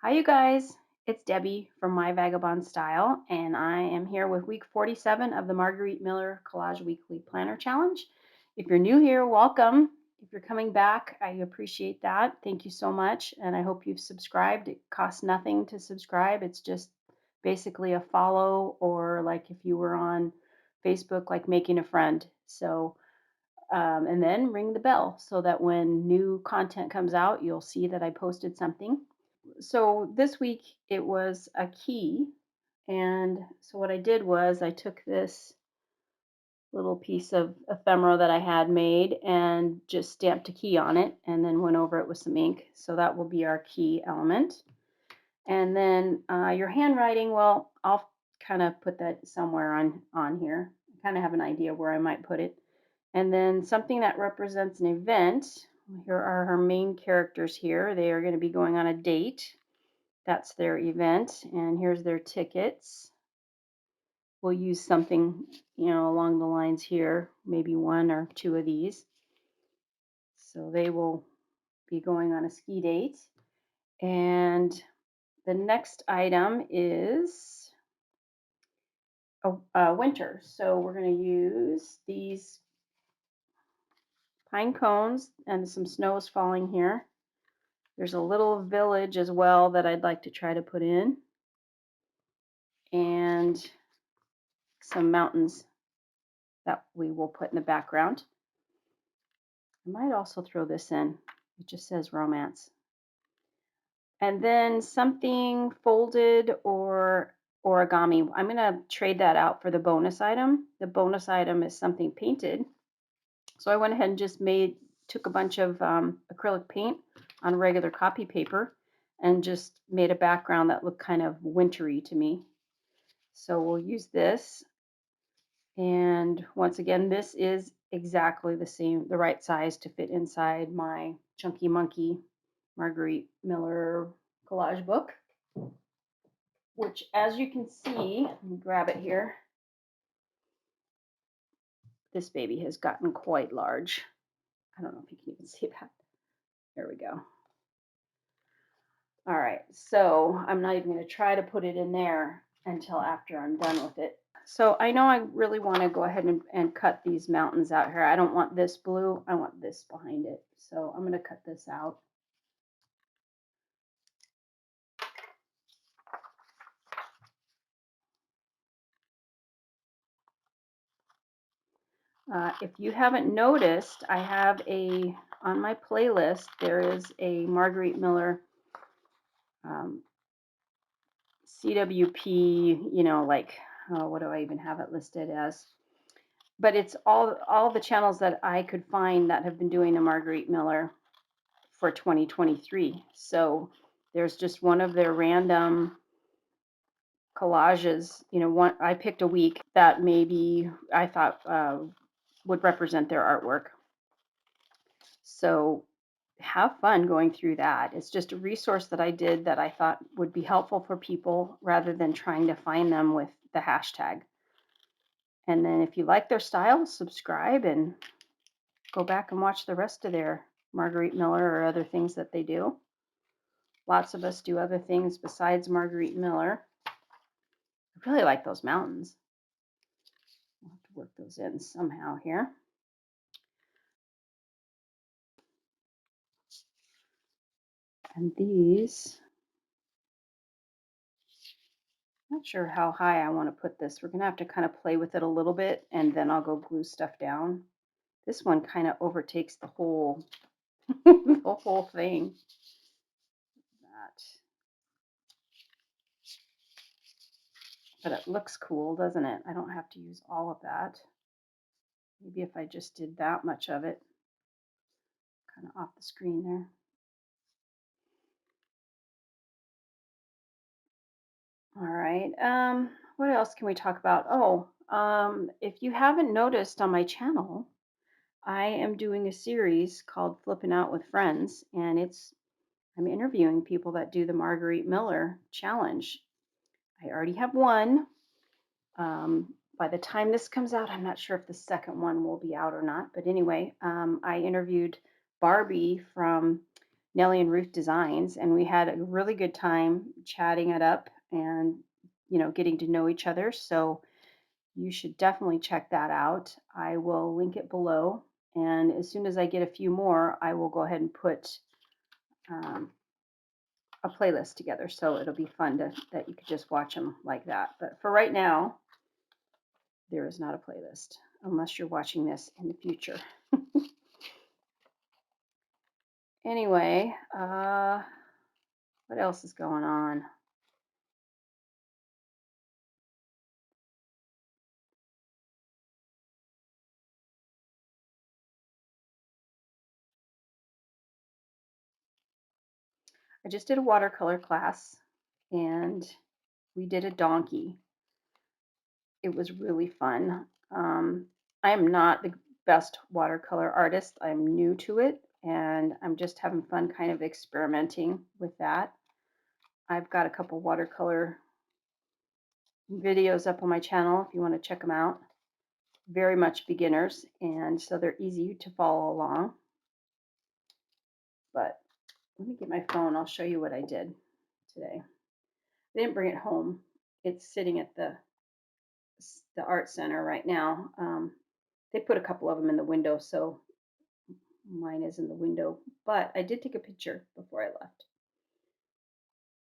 Hi, you guys. It's Debbie from My Vagabond Style, and I am here with week 47 of the Marguerite Miller Collage Weekly Planner Challenge. If you're new here, welcome. If you're coming back, I appreciate that. Thank you so much, and I hope you've subscribed. It costs nothing to subscribe. It's just basically a follow, or like if you were on Facebook, like making a friend. And then ring the bell so that when new content comes out, you'll see that I posted something. So this week it was a key. And so what I did was I took this little piece of ephemera that I had made and just stamped a key on it and then went over it with some ink. So that will be our key element. And then your handwriting, well, I'll kind of put that somewhere on here. I kind of have an idea where I might put it. And then something that represents an event. Here are her main characters here. They are going to be going on a date. That's their event, and here's their tickets. We'll use something, along the lines here, maybe one or two of these. So they will be going on a ski date. And the next item is winter. So we're going to use these pine cones, and some snow is falling here. There's a little village as well that I'd like to try to put in, and some mountains that we will put in the background. I might also throw this in. It just says romance. And then something folded or origami. I'm going to trade that out for the bonus item. The bonus item is something painted. So I went ahead and just took a bunch of acrylic paint on regular copy paper and just made a background that looked kind of wintry to me. So we'll use this. And once again, this is exactly the right size to fit inside my Chunky Monkey Marguerite Miller collage book, which, as you can see, let me grab it here. This baby has gotten quite large. I don't know if you can even see that. There we go. All right, so I'm not even going to try to put it in there until after I'm done with it. So I know I really want to go ahead and cut these mountains out here. I don't want this blue. I want this behind it. So I'm going to cut this out. If you haven't noticed, I have on my playlist, there is a Marguerite Miller CWP, what do I even have it listed as? But it's all the channels that I could find that have been doing the Marguerite Miller for 2023. So there's just one of their random collages, I picked a week that maybe I thought would represent their artwork. So have fun going through that. It's just a resource that I did that I thought would be helpful for people rather than trying to find them with the hashtag. And then if you like their style, subscribe and go back and watch the rest of their Marguerite Miller or other things that they do. Lots of us do other things besides Marguerite Miller. I really like those mountains. I'll have to work those in somehow here. And these, not sure how high I want to put this. We're going to have to kind of play with it a little bit, and then I'll go glue stuff down. This one kind of overtakes the whole the whole thing. That. But it looks cool, doesn't it? I don't have to use all of that. Maybe if I just did that much of it, kind of off the screen there. All right. What else can we talk about? If you haven't noticed on my channel, I am doing a series called Flipping Out with Friends, and I'm interviewing people that do the Marguerite Miller challenge. I already have one. By the time this comes out, I'm not sure if the second one will be out or not. But anyway, I interviewed Barbie from Nellie and Ruth Designs, and we had a really good time chatting it up and, getting to know each other. So you should definitely check that out. I will link it below. And as soon as I get a few more, I will go ahead and put um, a playlist together. So it'll be fun that you could just watch them like that. But for right now, there is not a playlist unless you're watching this in the future. Anyway, what else is going on? I just did a watercolor class and we did a donkey. It was really fun. I am not the best watercolor artist. I'm new to it and I'm just having fun kind of experimenting with that. I've got a couple watercolor videos up on my channel if you want to check them out. Very much beginners, and so they're easy to follow along. But let me get my phone. I'll show you what I did today. I didn't bring it home. It's sitting at the art center right now. They put a couple of them in the window, so mine is in the window. But I did take a picture before I left.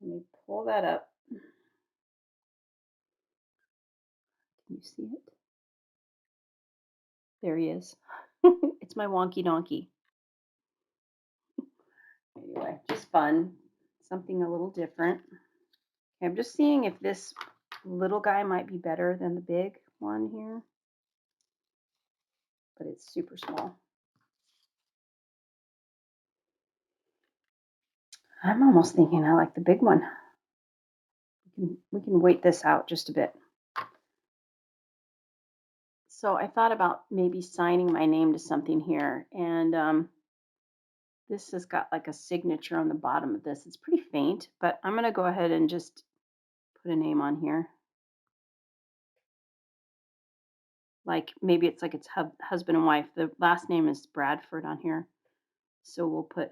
Let me pull that up. Can you see it? There he is. It's my wonky donkey. Anyway, just fun. Something a little different. Okay, I'm just seeing if this little guy might be better than the big one here. But it's super small. I'm almost thinking I like the big one. We can wait this out just a bit. So I thought about maybe signing my name to something here, and this has got like a signature on the bottom of this. It's pretty faint, but I'm gonna go ahead and just put a name on here. Like maybe it's like it's husband and wife. The last name is Bradford on here, so we'll put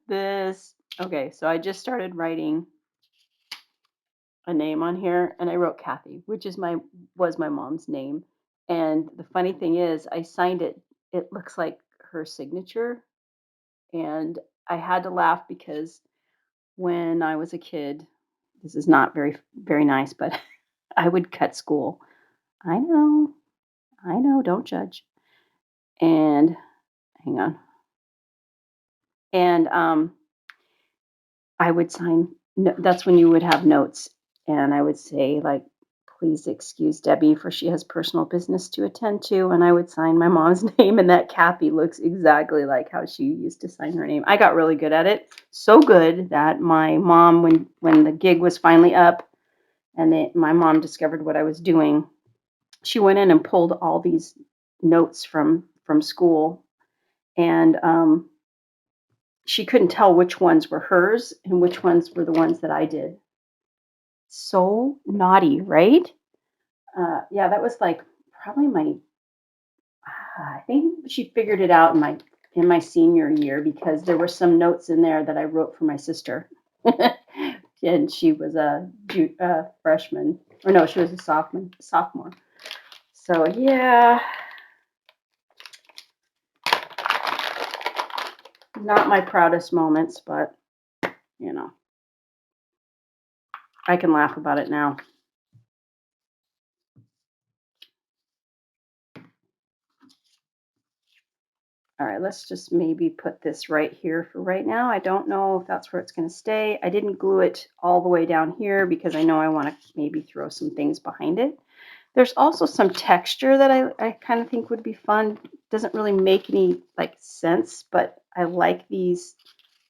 this. Okay, so I just started writing a name on here, and I wrote Kathy, which is was my mom's name. And the funny thing is, I signed it. It looks like her signature, and I had to laugh because when I was a kid, this is not very nice, but I would cut school. I know, don't judge. And hang on. And I would sign, that's when you would have notes. And I would say, like, please excuse Debbie for she has personal business to attend to. And I would sign my mom's name, and that Kathy looks exactly like how she used to sign her name. I got really good at it. So good that my mom, when the gig was finally up and my mom discovered what I was doing, she went in and pulled all these notes from school. And she couldn't tell which ones were hers and which ones were the ones that I did. So naughty, right? Yeah, that was like probably I think she figured it out in my senior year because there were some notes in there that I wrote for my sister. And she was a freshman, or no, she was a sophomore. So yeah, not my proudest moments, but you know, I can laugh about it now. All right, let's just maybe put this right here for right now. I don't know if that's where it's going to stay. I didn't glue it all the way down here because I know I want to maybe throw some things behind it. There's also some texture that I kind of think would be fun. Doesn't really make any like sense, but I like these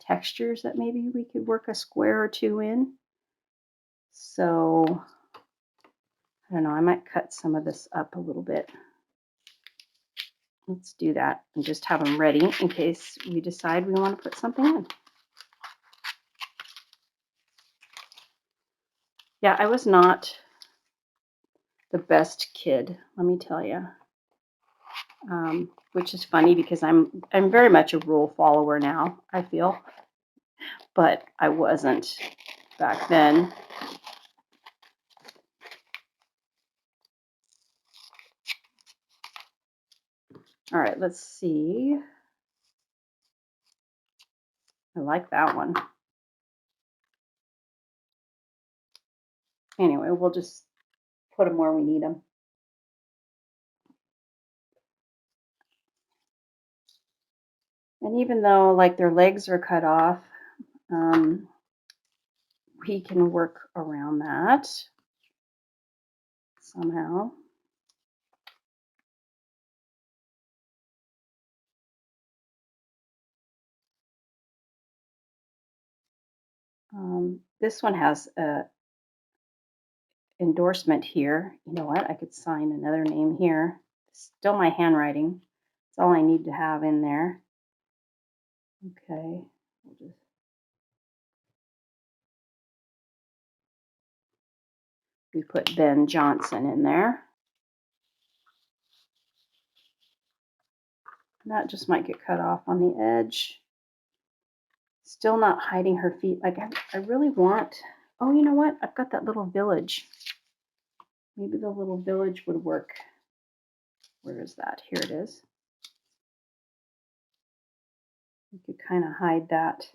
textures that maybe we could work a square or two in. So I don't know, I might cut some of this up a little bit. Let's do that and just have them ready in case we decide we want to put something in. Yeah, I was not the best kid, let me tell you, which is funny because I'm very much a rule follower now, I feel, but I wasn't back then. All right, let's see. I like that one. Anyway, we'll just put them where we need them. And even though like their legs are cut off, we can work around that somehow. This one has a endorsement here. You know what? I could sign another name here. Still my handwriting. That's all I need to have in there. Okay. We put Ben Johnson in there. That just might get cut off on the edge. Still not hiding her feet. Like I really want, oh, you know what? I've got that little village. Maybe the little village would work. Where is that? Here it is. You could kind of hide that.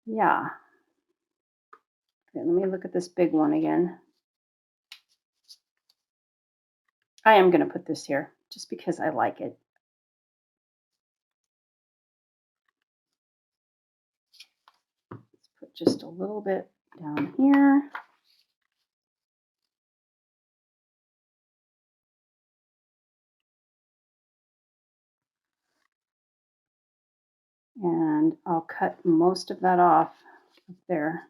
Yeah. Okay, let me look at this big one again. I am going to put this here just because I like it. Let's put just a little bit down here. And I'll cut most of that off up there.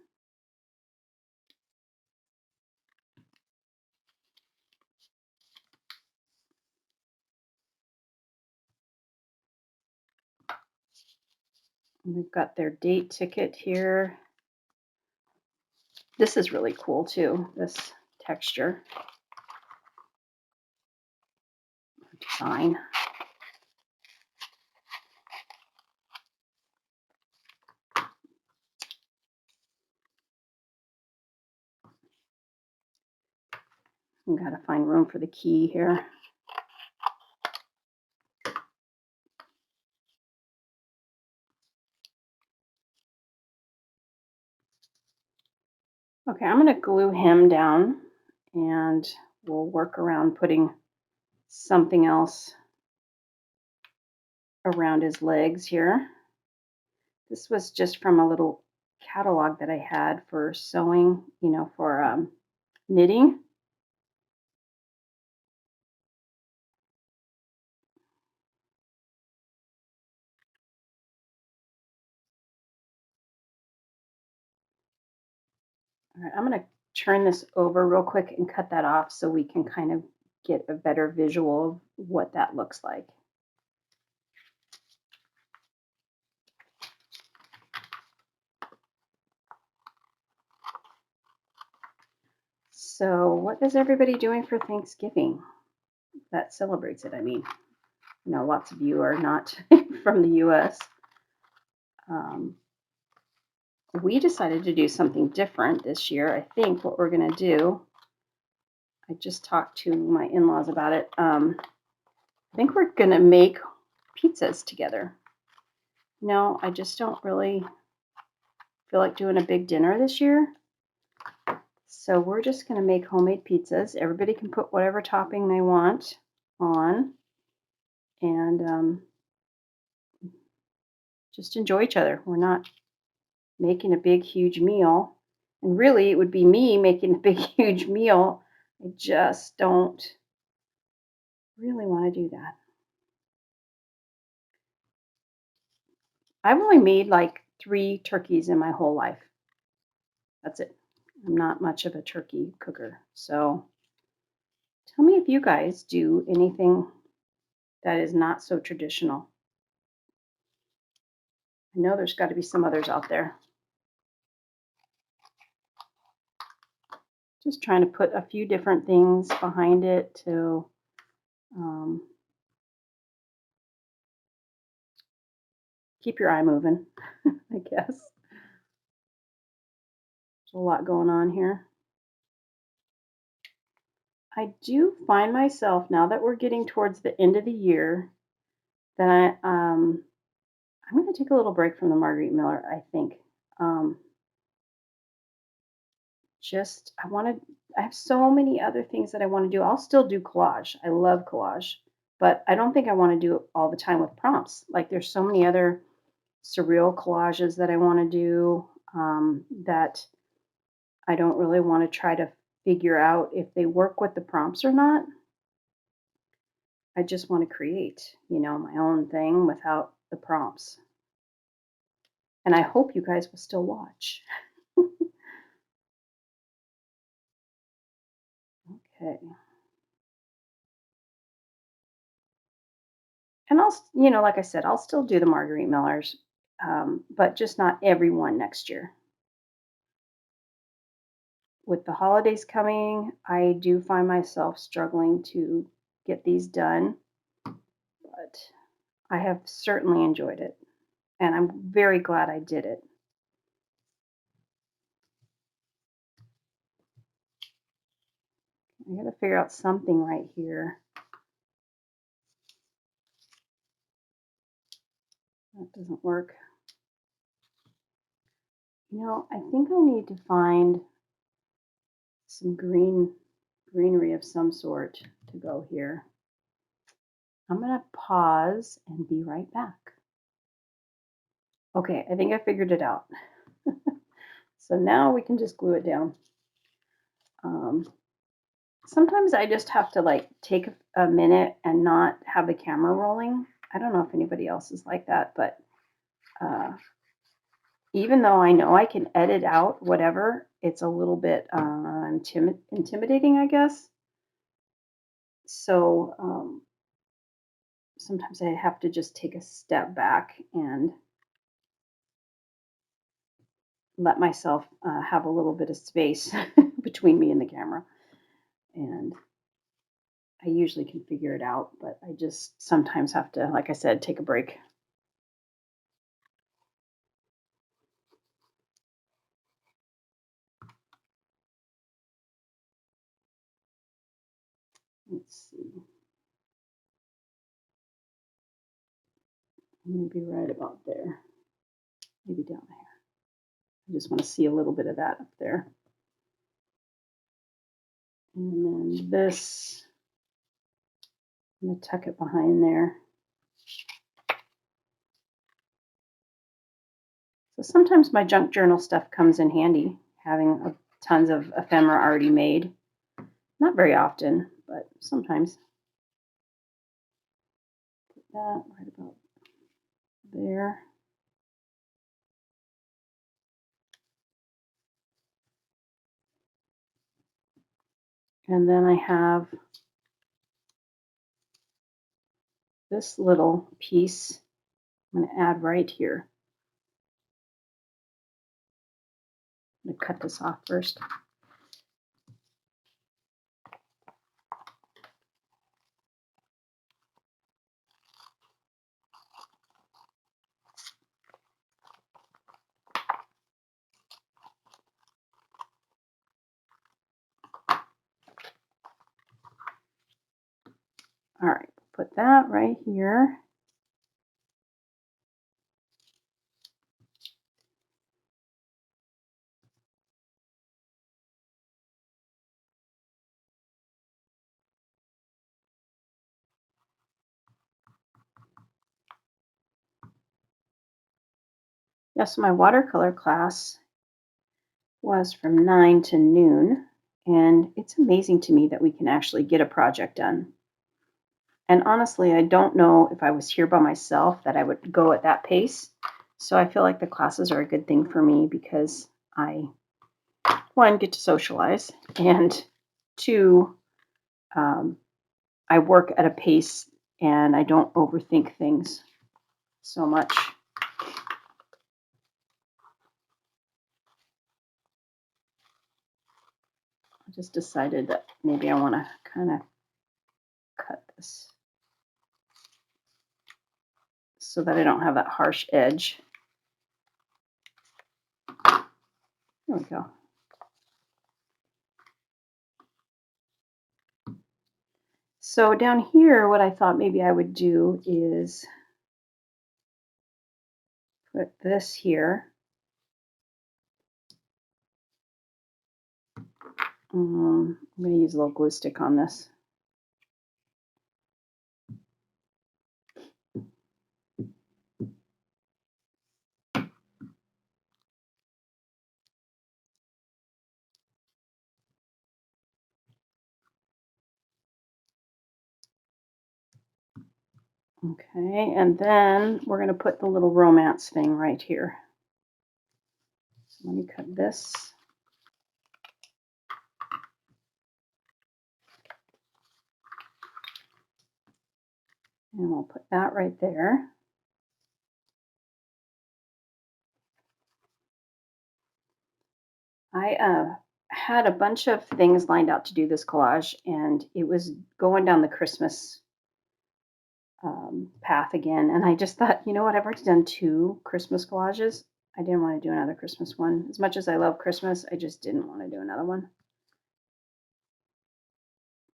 And we've got their date ticket here. This is really cool too, this texture. Design. I've got to find room for the key here. Okay, I'm going to glue him down and we'll work around putting something else around his legs here. This was just from a little catalog that I had for sewing, you know, for knitting. All right, I'm going to turn this over real quick and cut that off so we can kind of get a better visual of what that looks like. So what is everybody doing for Thanksgiving that celebrates it? I mean, you know, lots of you are not from the US. We decided to do something different this year. I think what we're going to do, I just talked to my in-laws about it. I think we're going to make pizzas together. No, I just don't really feel like doing a big dinner this year. So we're just going to make homemade pizzas. Everybody can put whatever topping they want on and just enjoy each other. We're not making a big, huge meal. And really, it would be me making a big, huge meal. I just don't really want to do that. I've only made like 3 turkeys in my whole life. That's it. I'm not much of a turkey cooker. So tell me if you guys do anything that is not so traditional. I know there's got to be some others out there. Just trying to put a few different things behind it to Keep your eye moving, I guess. There's a lot going on here. I do find myself, now that we're getting towards the end of the year, that I'm going to take a little break from the Marguerite Miller, I think. Um, I have so many other things that I want to do. I'll still do collage. I love collage, but I don't think I want to do it all the time with prompts. Like there's so many other surreal collages that I want to do that I don't really want to try to figure out if they work with the prompts or not. I just want to create, my own thing without the prompts. And I hope you guys will still watch. Okay. And like I said, I'll still do the Marguerite Millers, but just not every one next year. With the holidays coming, I do find myself struggling to get these done, but I have certainly enjoyed it, and I'm very glad I did it. I got to figure out something right here. That doesn't work. I think I need to find some greenery of some sort to go here. I'm going to pause and be right back. Okay, I think I figured it out. So now we can just glue it down. Sometimes I just have to take a minute and not have the camera rolling. I don't know if anybody else is like that, but even though I know I can edit out whatever, it's a little bit intimidating, I guess. So sometimes I have to just take a step back and let myself have a little bit of space between me and the camera. And I usually can figure it out, but I just sometimes have to, like I said, take a break. Let's see. Maybe right about there. Maybe down there. I just want to see a little bit of that up there. And then this, I'm going to tuck it behind there. So sometimes my junk journal stuff comes in handy, having tons of ephemera already made. Not very often, but sometimes. Put that right about there. And then I have this little piece I'm going to add right here. I'm going to cut this off first. All right, put that right here. Yes, my watercolor class was from 9 to noon, and it's amazing to me that we can actually get a project done. And honestly, I don't know if I was here by myself that I would go at that pace. So I feel like the classes are a good thing for me because I, one, get to socialize, and two, I work at a pace and I don't overthink things so much. I just decided that maybe I want to kind of cut this. so that I don't have that harsh edge. There we go. So down here, what I thought maybe I would do is put this here. I'm going to use a little glue stick on this. Okay, and then we're going to put the little romance thing right here. So let me cut this. And we'll put that right there. I had a bunch of things lined out to do this collage, and it was going down the Christmas path again. And I just thought, you know what, I've already done 2 Christmas collages. I didn't want to do another Christmas one. As much as I love Christmas, I just didn't want to do another one.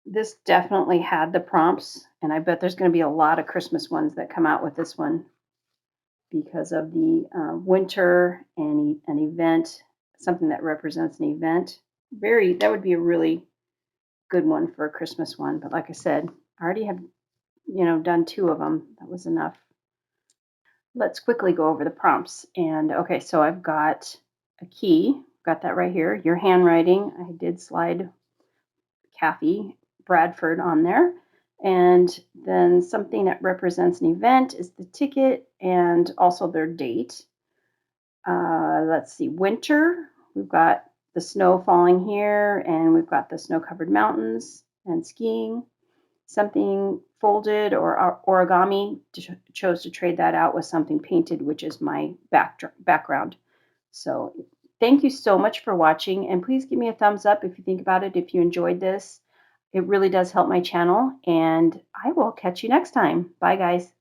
This definitely had the prompts, and I bet there's going to be a lot of Christmas ones that come out with this one because of the winter and an event, something that represents an event. That would be a really good one for a Christmas one. But like I said, I already have, done 2 of them. That was enough. Let's quickly go over the prompts. And okay, so I've got a key, got that right here. Your handwriting, I did slide Kathy Bradford on there. And then something that represents an event is the ticket and also their date. Let's see, winter, we've got the snow falling here, and we've got the snow-covered mountains and skiing. Something folded or origami, chose to trade that out with something painted, which is my background. So thank you so much for watching, and please give me a thumbs up if you think about it, if you enjoyed this. It really does help my channel, and I will catch you next time. Bye, guys.